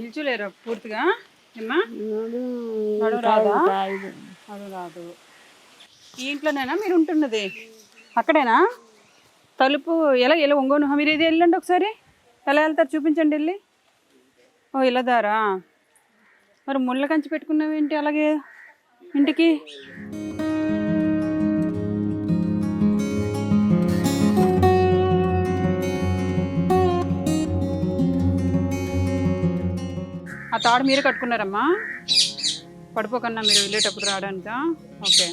నిల్చోలేరు పూర్తిగా ఏమ్మా? నడుము రాదా? నడుము రాదు. ఈ ఇంట్లోనేనా మీరు ఉంటున్నది? అక్కడేనా? తలుపు ఎలా ఎలా ఒంగోను మీరు ఇది వెళ్ళండి ఒకసారి. ఎలా వెళ్తారు చూపించండి వెళ్ళి. ఓ ఇలా దారా. మరి ముళ్ళ కంచి పెట్టుకున్నావు ఏంటి అలాగే ఇంటికి? ఆ తాడు మీరే కట్టుకున్నారమ్మా? పడిపోకన్నా మీరు వెళ్ళేటప్పుడు రావడానికా? ఓకే.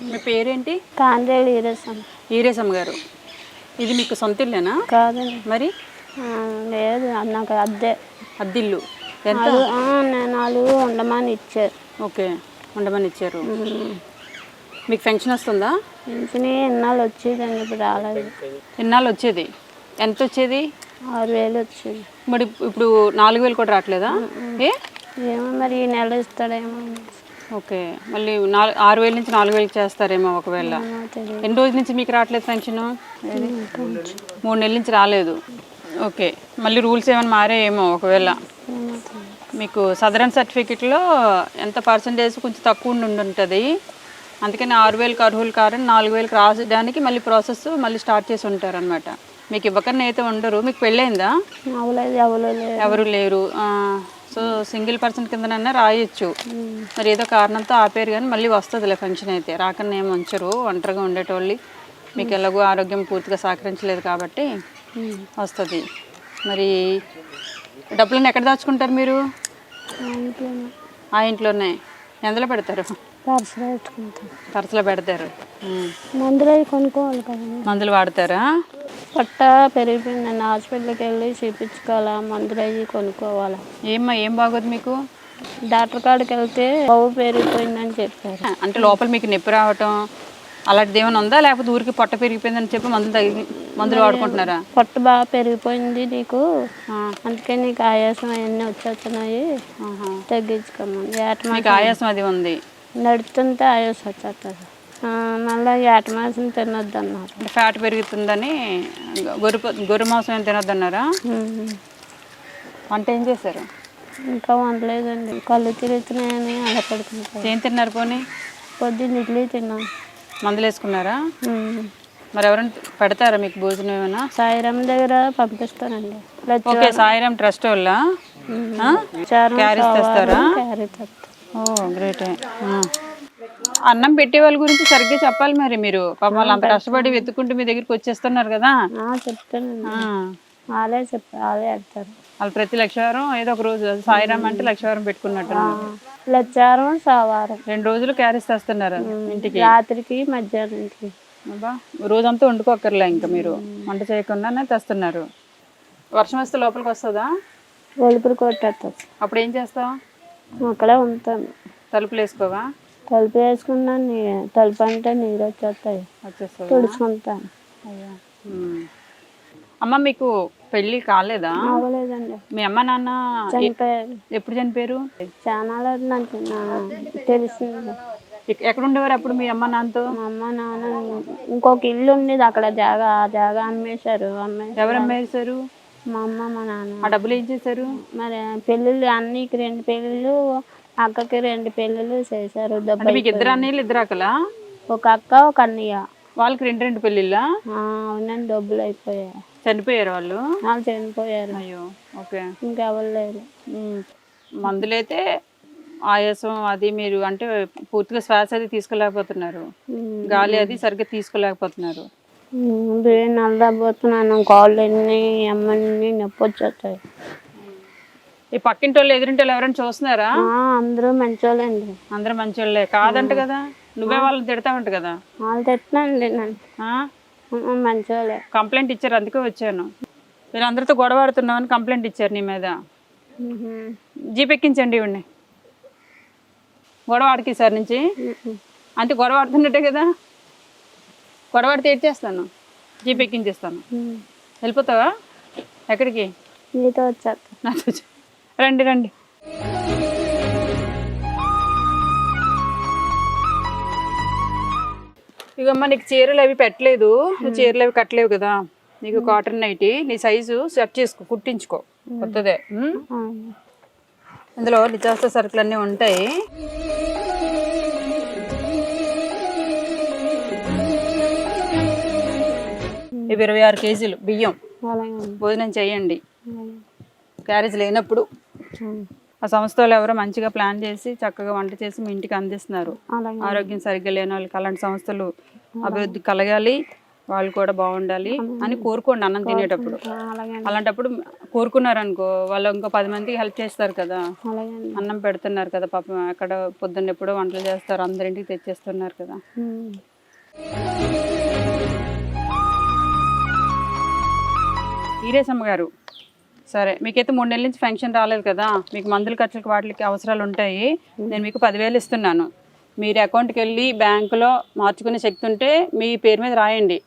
మీ పేరేంటి? కాండ్రేలు ఈరేసమ్మ. ఈరేసమ్మ గారు, ఇది మీకు సొంత ఇల్లేనా? కాదండి. మరి లేదు, నాకు అద్దె. అద్దిల్లు ఎంత? నేను ఉండమని ఇచ్చారు. ఓకే, ఉండమని ఇచ్చారు. మీకు పెన్షన్ వస్తుందా? పెన్షన్ ఎన్నాళ్ళు వచ్చేదండి, ఇప్పుడు రాలేదు. ఎన్నాళ్ళు వచ్చేది? ఎంత వచ్చేది? 6000 వచ్చేది. మరి ఇప్పుడు 4000 కూడా రావట్లేదా? ఏమో మరి ఈ నెల ఇస్తాడేమో. ఓకే, మళ్ళీ 6000 నుంచి 4000 చేస్తారేమో ఒకవేళ. ఎన్ని రోజుల నుంచి మీకు రావట్లేదు పెన్షన్? 3 నెలల నుంచి రాలేదు. ఓకే, మళ్ళీ రూల్స్ ఏమైనా మారాయేమో ఒకవేళ. మీకు సదరన్ సర్టిఫికెట్లో ఎంత పర్సంటేజ్ కొంచెం తక్కువ ఉంటుంది, అందుకని 6000కి అర్హులు కారని 4000కి రాసడానికి మళ్ళీ ప్రాసెస్ మళ్ళీ స్టార్ట్ చేసి ఉంటారనమాట. మీకు ఇవ్వకన్నా అయితే ఉండరు. మీకు పెళ్ళైందా? ఎవరు లేరు. సో సింగిల్ పర్సన్ కిందనన్నా రాయొచ్చు. మరి ఏదో కారణంతో ఆపేరు, కానీ మళ్ళీ వస్తుందిలే పెన్షన్ అయితే. రాకన్నా ఏమి ఉంచరు. ఒంటరిగా ఉండేటోళ్ళు, మీకు ఎలాగో ఆరోగ్యం పూర్తిగా సహకరించలేదు కాబట్టి వస్తుంది. మరి డబ్బులను ఎక్కడ దాచుకుంటారు మీరు? ఆ ఇంట్లోనే. ఎందులో పెడతారు? పర్సులో పెడతారు. మందులు కొనుక్కోవాలి కదా. మందులు వాడతారా? పట్ట పెరిగిపోయిందండి, హాస్పిటల్కి వెళ్ళి చూపించుకోవాలా, మందులు అవి కొనుక్కోవాలా. ఏం బాగోదు మీకు? డాక్టర్ కాడికి వెళ్తే కొవ్వు పెరిగిపోయిందని చెప్పారు. అంటే లోపల మీకు నొప్పి రావటం అలాంటిది ఏమైనా ఉందా, లేకపోతే ఊరికి పొట్ట పెరిగిపోయిందని చెప్పి మందులు వాడుకుంటున్నారా? పొట్ట బాగా పెరిగిపోయింది నీకు, అందుకే నీకు ఆయాసం అవన్నీ వచ్చేస్తున్నాయి, తగ్గించుకోమని. మీకు ఆయాసం అది ఉంది? నడుస్తుంటే ఆయాసం వచ్చేస్తుంది. మళ్ళీ ఏటమాసం తినొద్దు అన్నారు. ఫ్యాట్ పెరుగుతుందని గొర్రె మాంసం ఏం తినొద్దు అన్నారా? వంట ఏం చేశారు? ఇంకా వండలేదండి, కళ్ళు తిరుగుతున్నాయని అలా పడుకుంటారు. ఏం తిన్నారు పోనీ? పొద్దున్న ఇడ్లీ తిన్నాం. మందులు వేసుకున్నారా? మరి ఎవరైనా పెడతారా మీకు భోజనం ఏమైనా? సాయిరామ్ దగ్గర పంపిస్తానండి. ఓకే, సాయిరామ్ ట్రస్ట్ వల్ల క్యారీస్ తెస్తారా? ఓ గ్రేట్. అన్నం పెట్టే వాళ్ళ గురించి సరిగ్గా చెప్పాలి మరి. మీరు పాపం వాళ్ళు అంత కష్టపడి వెతుక్కుంటూ మీ దగ్గరికి వచ్చేస్తున్నారు కదా. చెప్తానండి, వాళ్ళే వేస్తారు. వాళ్ళు ప్రతి లక్షవారం ఏదో ఒక రోజు, సాయిరామ్ అంటే లక్షవారం పెట్టుకున్నట్టు. లక్షవారం సోమవారం 2 రోజులు క్యారీస్ తెస్తున్నారు ఇంటికి, రాత్రికి మధ్యాహ్నానికి. రోజంతా వండుకోకర్లే, ఇంకా మీరు వంట చేయకుండానే తెస్తున్నారు. వర్షం వస్తే లోపలికి వస్తుందా? ఒలుపులు కొట్టేస్తుంది. అప్పుడు ఏం చేస్తావు? అక్కడే ఉంటాను. తలుపులు వేసుకోవా? తలుపు వేసుకున్నాను, తలుపు అంటే నీరు వచ్చేస్తాయి, తుడుచుకుంటాను. అమ్మ మీకు పెళ్ళి కాలేదా? అవ్వలేదండి. మీ అమ్మ నాన్న చనిపోయారు. ఎప్పుడు చనిపోయారు? చాలా నాకు తెలిసింది. ఎక్కడ ఉండేవారు అప్పుడు మీ అమ్మ నాన్నతో? మా అమ్మ నాన్న ఇంకొక ఇల్లు ఉండేది అక్కడ, జాగా అమ్మేశారు. ఎవరు అమ్మేశారు? మా అమ్మ మా నాన్న. ఆ డబ్బులు ఏం చేశారు? మరి పెళ్ళిళ్ళు అన్నీకి 2 పెళ్ళిళ్ళు, అక్కకి 2 పెళ్ళిళ్ళు చేశారు. మీకు 2 అన్నయ్యలు 2 అక్కలా? ఒక అక్క ఒక అన్నయ్య. వాళ్ళకి 2 పెళ్ళిళ్ళా? అవునండి, డబ్బులు అయిపోయాయి. చనిపోయారు వాళ్ళు? చనిపోయారు. అయ్యో, ఓకే. ఇంకెవరు లేరు. మందులైతే ఆయాసం అది మీరు అంటే పూర్తిగా శ్వాస అది తీసుకోలేకపోతున్నారు, గాలి అది సరిగ్గా తీసుకోలేకపోతున్నారు. నల్లబోతున్నాను, కాళ్ళు అన్ని అమ్మని నొప్పి వచ్చేస్తాయి. ఈ పక్కింటి వాళ్ళు ఎదురింటి వాళ్ళు ఎవరైనా చూస్తున్నారా? అందరూ మంచోళ్ళండి. అందరూ మంచోళ్ళే కాదంట కదా, నువ్వే వాళ్ళని తిడతావంట కదా. వాళ్ళు తిట్టినండి మంచోళ్ళే. కంప్లైంట్ ఇచ్చారు, అందుకే వచ్చాను. మీరు అందరితో గొడవ ఆడుతున్నావు అని కంప్లైంట్ ఇచ్చారు నీ మీద. జీప్ ఎక్కించండి ఇవ్వండి. గొడవ ఆడికి సార్ నుంచి అంటే గొడవ ఆడుతున్నట్టే కదా. గొడవ ఆడితే ఏడ్ చేస్తాను, జీప్ ఎక్కించేస్తాను. వెళ్ళిపోతావా? ఎక్కడికి? మీతో వచ్చాక. నాతో రండి రండి. ఇగమ్మా నీకు చీరలు అవి పెట్టలేదు, నువ్వు చీరలు అవి కట్టలేవు కదా, నీకు కాటన్ నైటీ నీ సైజు సెట్ చేసుకో, కుట్టించుకో కొత్తదే. ఇందులో నిత్యావసర సరుకులు అన్నీ ఉంటాయి. ఇవి 26 కేజీలు బియ్యం భోజనం చేయండి క్యారేజ్ లేనప్పుడు. ఆ సంస్థ వాళ్ళు ఎవరో మంచిగా ప్లాన్ చేసి చక్కగా వంట చేసి మీ ఇంటికి అందిస్తున్నారు. ఆరోగ్యం సరిగ్గా లేని వాళ్ళకి అలాంటి సంస్థలు అభివృద్ధి కలగాలి, వాళ్ళు కూడా బాగుండాలి అని కోరుకోండి అన్నం తినేటప్పుడు. అలాంటప్పుడు కోరుకున్నారనుకో వాళ్ళు ఇంకో 10 మందికి హెల్ప్ చేస్తారు కదా. అన్నం పెడుతున్నారు కదా పాపం, ఎక్కడ పొద్దున్న ఎప్పుడో వంటలు చేస్తారు, అందరింటికి తెచ్చేస్తున్నారు కదా. ఈరేసమ్మ గారు, సరే మీకైతే 3 నెలల నుంచి ఫంక్షన్ రాలేదు కదా, మీకు మందుల ఖర్చులకు వాటికి అవసరాలు ఉంటాయి. నేను మీకు 10,000 ఇస్తున్నాను. మీరు అకౌంట్కి వెళ్ళి బ్యాంకులో మార్చుకునే శక్తి ఉంటే మీ పేరు మీద రాయండి,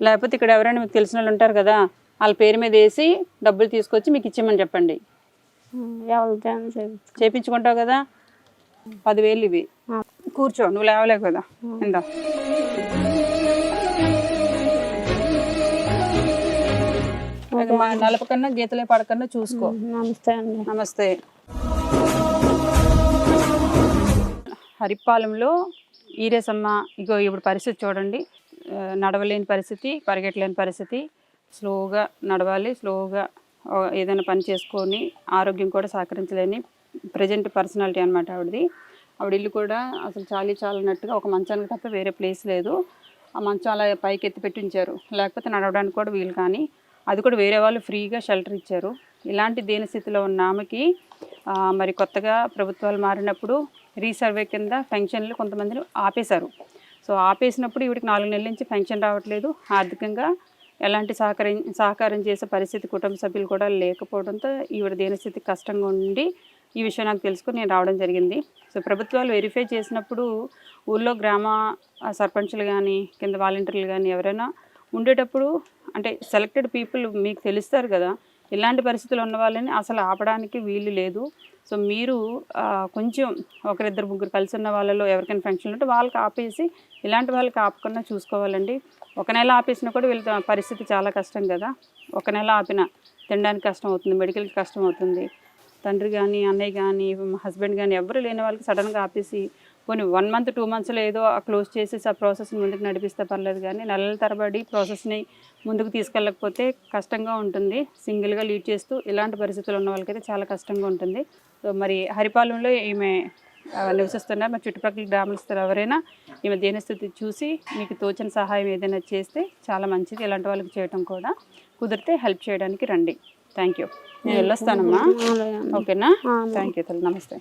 లేకపోతే ఇక్కడ ఎవరైనా మీకు తెలిసిన వాళ్ళు ఉంటారు కదా వాళ్ళ పేరు మీద వేసి డబ్బులు తీసుకొచ్చి మీకు ఇచ్చేయమని చెప్పండి. చేయించుకుంటావు కదా 10,000 ఇవి. కూర్చో, నువ్వు లేవలేవు కదా. ఇందా నలపకన్నా గీతలే పడకన్నా చూసుకో. నమస్తే అండి. నమస్తే. హరిపాలెంలో ఈరేసమ్మ ఇగో ఇప్పుడు పరిస్థితి చూడండి, నడవలేని పరిస్థితి, పరిగెట్టలేని పరిస్థితి, స్లోగా నడవాలి, స్లోగా ఏదైనా పని చేసుకొని ఆరోగ్యం కూడా సహకరించలేని ప్రజెంట్ పర్సనాలిటీ అనమాట ఆవిడది. ఆవిడ ఇల్లు కూడా అసలు చాలినట్టుగా ఒక మంచానికి తప్ప వేరే ప్లేస్ లేదు. ఆ మంచం అలా పైకి ఎత్తి పెట్టించారు, లేకపోతే నడవడానికి కూడా వీలు కానీ, అది కూడా వేరే వాళ్ళు ఫ్రీగా షెల్టర్ ఇచ్చారు. ఇలాంటి దీనస్థితిలో ఉన్న ఆమెకి మరి కొత్తగా ప్రభుత్వాలు మారినప్పుడు రీసర్వే కింద పెన్షన్లు కొంతమందిని ఆపేశారు. సో ఆపేసినప్పుడు ఈవిడికి 4 నెలల నుంచి పెన్షన్ రావట్లేదు. ఆర్థికంగా ఎలాంటి సహకారం చేసే పరిస్థితి కుటుంబ సభ్యులు కూడా లేకపోవడంతో ఈవిడ దీనస్థితి కష్టంగా ఉండి ఈ విషయం నాకు తెలుసుకుని నేను రావడం జరిగింది. సో ప్రభుత్వాలు వెరిఫై చేసినప్పుడు ఊళ్ళో గ్రామ సర్పంచ్లు కానీ కింద వాలంటీర్లు కానీ ఎవరైనా ఉండేటప్పుడు, అంటే సెలెక్టెడ్ పీపుల్ మీకు తెలుస్తారు కదా, ఇలాంటి పరిస్థితులు ఉన్న వాళ్ళని అసలు ఆపడానికి వీలు లేదు. సో మీరు కొంచెం 1-2-3 కలిసి ఉన్న వాళ్ళలో ఎవరికైనా ఫంక్షన్ ఉంటే వాళ్ళకి ఆపేసి ఇలాంటి వాళ్ళకి ఆపకుండా చూసుకోవాలండి. 1 నెల ఆపేసినా కూడా వీళ్ళ పరిస్థితి చాలా కష్టం కదా. 1 నెల ఆపినా తినడానికి కష్టం అవుతుంది, మెడికల్కి కష్టం అవుతుంది. తండ్రి కానీ అన్నయ్య కానీ హస్బెండ్ కానీ ఎవరు లేని వాళ్ళకి సడన్గా ఆపేసి కొన్ని 1 మంత్ 2 మంత్స్లో ఏదో క్లోజ్ చేసేసి ఆ ప్రాసెస్ని ముందుకు నడిపిస్తే పర్లేదు, కానీ నెలల తరబడి ప్రాసెస్ని ముందుకు తీసుకెళ్ళకపోతే కష్టంగా ఉంటుంది. సింగిల్గా లీడ్ చేస్తూ ఇలాంటి పరిస్థితులు ఉన్న వాళ్ళకైతే చాలా కష్టంగా ఉంటుంది. సో మరి హరిపాలెంలో ఈమె నివసిస్తున్నారు. మరి చుట్టుపక్కల గ్రామస్తులు ఎవరైనా ఈమె దీనస్థితి చూసి మీకు తోచిన సహాయం ఏదైనా చేస్తే చాలా మంచిది. ఇలాంటి వాళ్ళకి చేయడం కూడా కుదిరితే హెల్ప్ చేయడానికి రండి. Thank you. నేను వెళ్ళొస్తానమ్మా. ఓకేనా? థ్యాంక్ యూ తల్లి. నమస్తే.